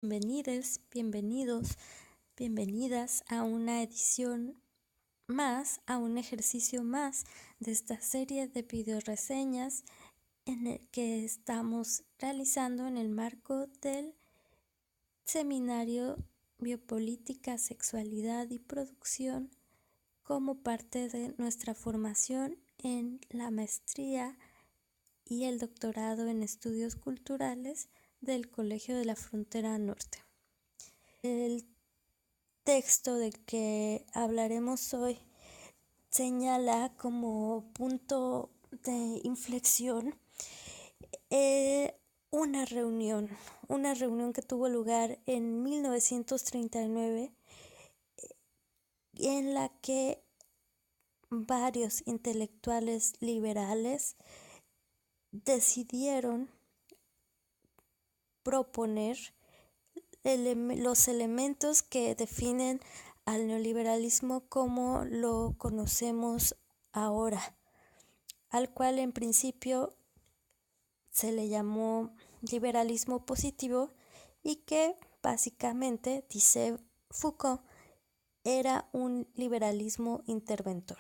Bienvenidos, bienvenidas a una edición más, a un ejercicio más de esta serie de videoreseñas en el que estamos realizando en el marco del seminario Biopolítica, Sexualidad y Producción como parte de nuestra formación en la maestría y el doctorado en estudios culturales del Colegio de la Frontera Norte. El texto del que hablaremos hoy señala como punto de inflexión una reunión que tuvo lugar en 1939 en la que varios intelectuales liberales decidieron proponer los elementos que definen al neoliberalismo como lo conocemos ahora, al cual en principio se le llamó liberalismo positivo y que básicamente, dice Foucault, era un liberalismo interventor.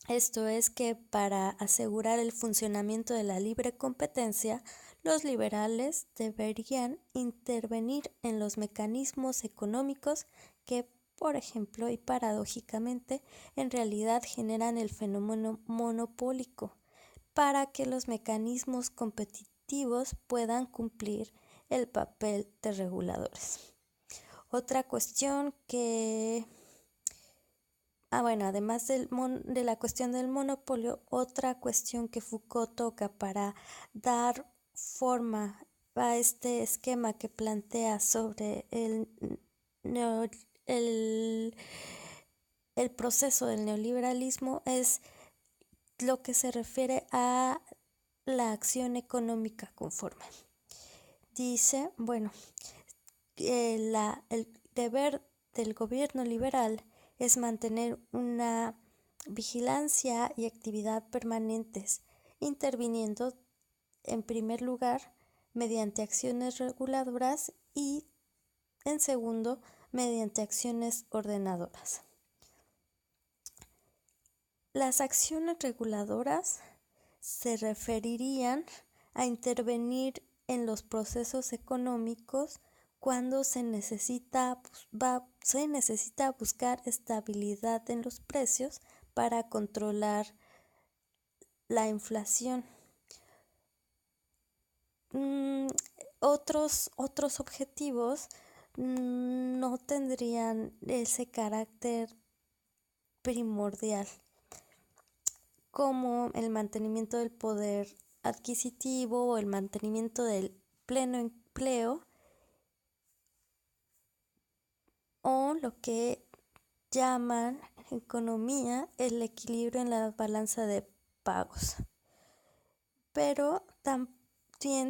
Esto es que para asegurar el funcionamiento de la libre competencia, los liberales deberían intervenir en los mecanismos económicos que, por ejemplo y paradójicamente, en realidad generan el fenómeno monopólico, para que los mecanismos competitivos puedan cumplir el papel de reguladores. Otra cuestión que además de la cuestión del monopolio, otra cuestión que Foucault toca para dar forma a este esquema que plantea sobre el proceso del neoliberalismo es lo que se refiere a la acción económica conforme. Dice, el deber del gobierno liberal es mantener una vigilancia y actividad permanentes, interviniendo en primer lugar mediante acciones reguladoras y en segundo mediante acciones ordenadoras. Las acciones reguladoras se referirían a intervenir en los procesos económicos cuando se necesita buscar estabilidad en los precios para controlar la inflación. Otros objetivos no tendrían ese carácter primordial, como el mantenimiento del poder adquisitivo o el mantenimiento del pleno empleo, o lo que llaman en economía el equilibrio en la balanza de pagos. Pero también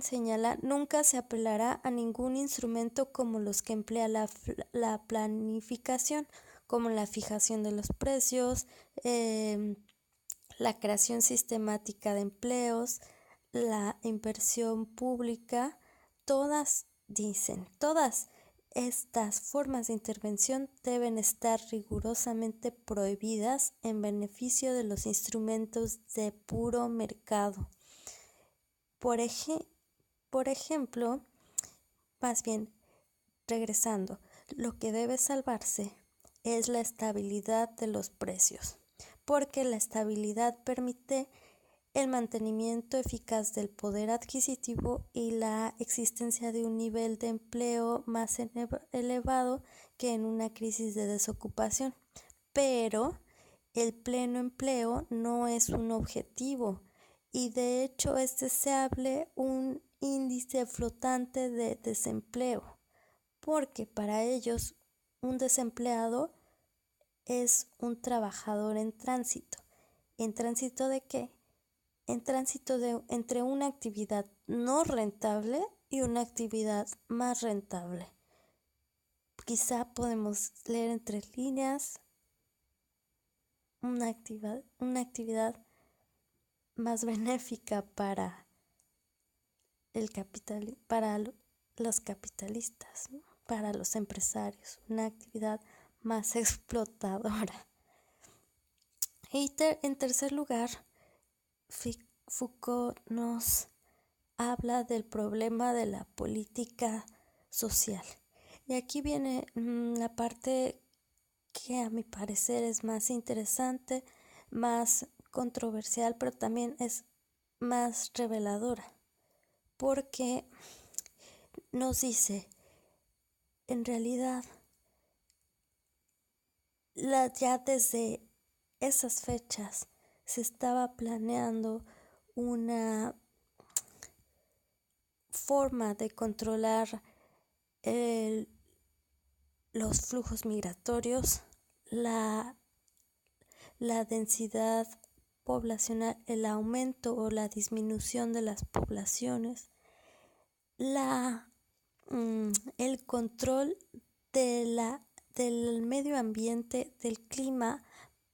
señala, nunca se apelará a ningún instrumento como los que emplea la planificación, como la fijación de los precios, la creación sistemática de empleos, la inversión pública. Todas estas formas de intervención deben estar rigurosamente prohibidas en beneficio de los instrumentos de puro mercado. Por ejemplo, regresando, lo que debe salvarse es la estabilidad de los precios, porque la estabilidad permite el mantenimiento eficaz del poder adquisitivo y la existencia de un nivel de empleo más elevado que en una crisis de desocupación. Pero el pleno empleo no es un objetivo y de hecho es deseable un índice flotante de desempleo, porque para ellos un desempleado es un trabajador en tránsito. ¿En tránsito de qué? En tránsito entre una actividad no rentable y una actividad más rentable. Quizá podemos leer entre líneas una actividad más benéfica para el capital, para los capitalistas, ¿no? Para los empresarios, una actividad más explotadora. Y en tercer lugar, Foucault nos habla del problema de la política social. Y aquí viene la parte que a mi parecer es más interesante, más controversial, pero también es más reveladora, porque nos dice, en realidad, ya desde esas fechas se estaba planeando una forma de controlar los flujos migratorios, la densidad poblacional, el aumento o la disminución de las poblaciones, el control del medio ambiente, del clima,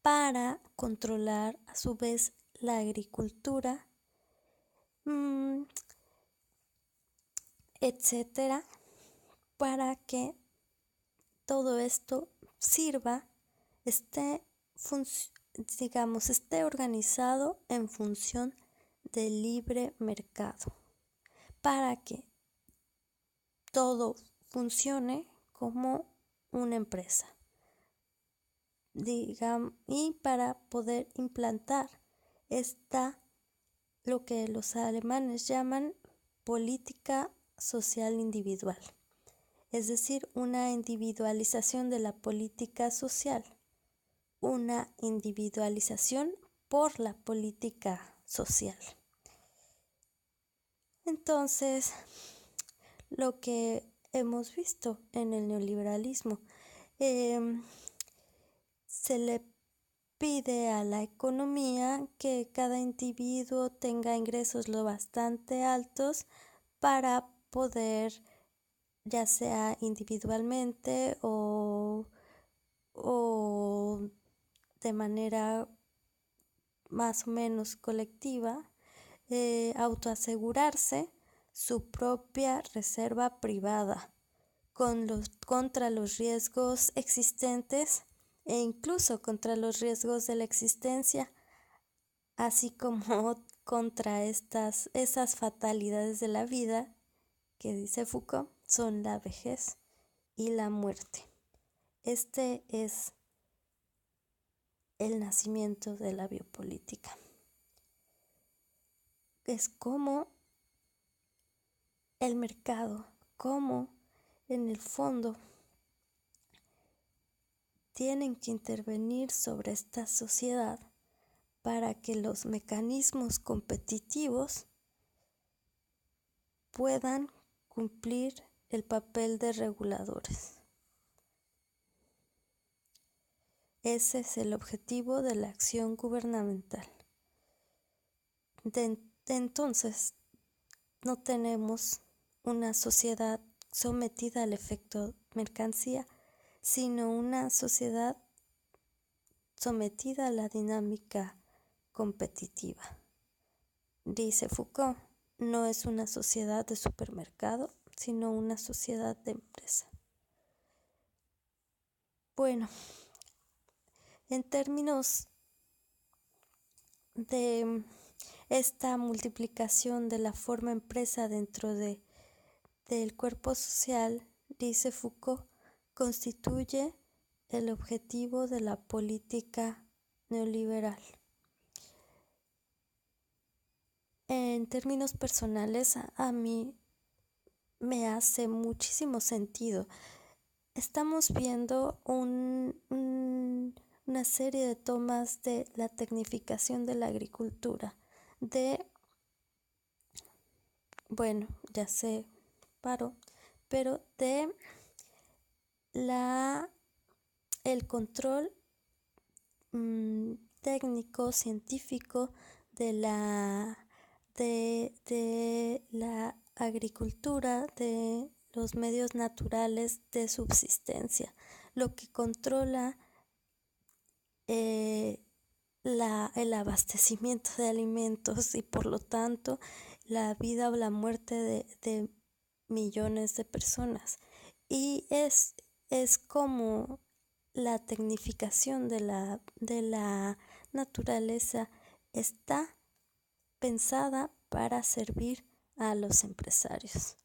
para controlar a su vez la agricultura, etcétera, para que todo esto sirva, esté organizado en función del libre mercado, para que todo funcione como una empresa, y para poder implantar lo que los alemanes llaman política social individual, es decir, una individualización de la política social, una individualización por la política social. Entonces, lo que hemos visto en el neoliberalismo, se le pide a la economía que cada individuo tenga ingresos lo bastante altos para poder, ya sea individualmente o de manera más o menos colectiva, autoasegurarse su propia reserva privada contra los riesgos existentes e incluso contra los riesgos de la existencia, así como contra esas fatalidades de la vida que, dice Foucault, son la vejez y la muerte. Este es el nacimiento de la biopolítica. Es como el mercado, como en el fondo tienen que intervenir sobre esta sociedad para que los mecanismos competitivos puedan cumplir el papel de reguladores. Ese es el objetivo de la acción gubernamental. Entonces, no tenemos una sociedad sometida al efecto mercancía, sino una sociedad sometida a la dinámica competitiva. Dice Foucault, no es una sociedad de supermercado, sino una sociedad de empresa. Bueno, en términos de esta multiplicación de la forma empresa dentro del cuerpo social, dice Foucault, constituye el objetivo de la política neoliberal. En términos personales, a mí me hace muchísimo sentido. Estamos viendo una serie de tomas de la tecnificación de la agricultura, ya se paró, pero de el control técnico, científico de la agricultura, de los medios naturales de subsistencia, lo que controla el abastecimiento de alimentos y por lo tanto la vida o la muerte de millones de personas. Y es como la tecnificación de la naturaleza está pensada para servir a los empresarios.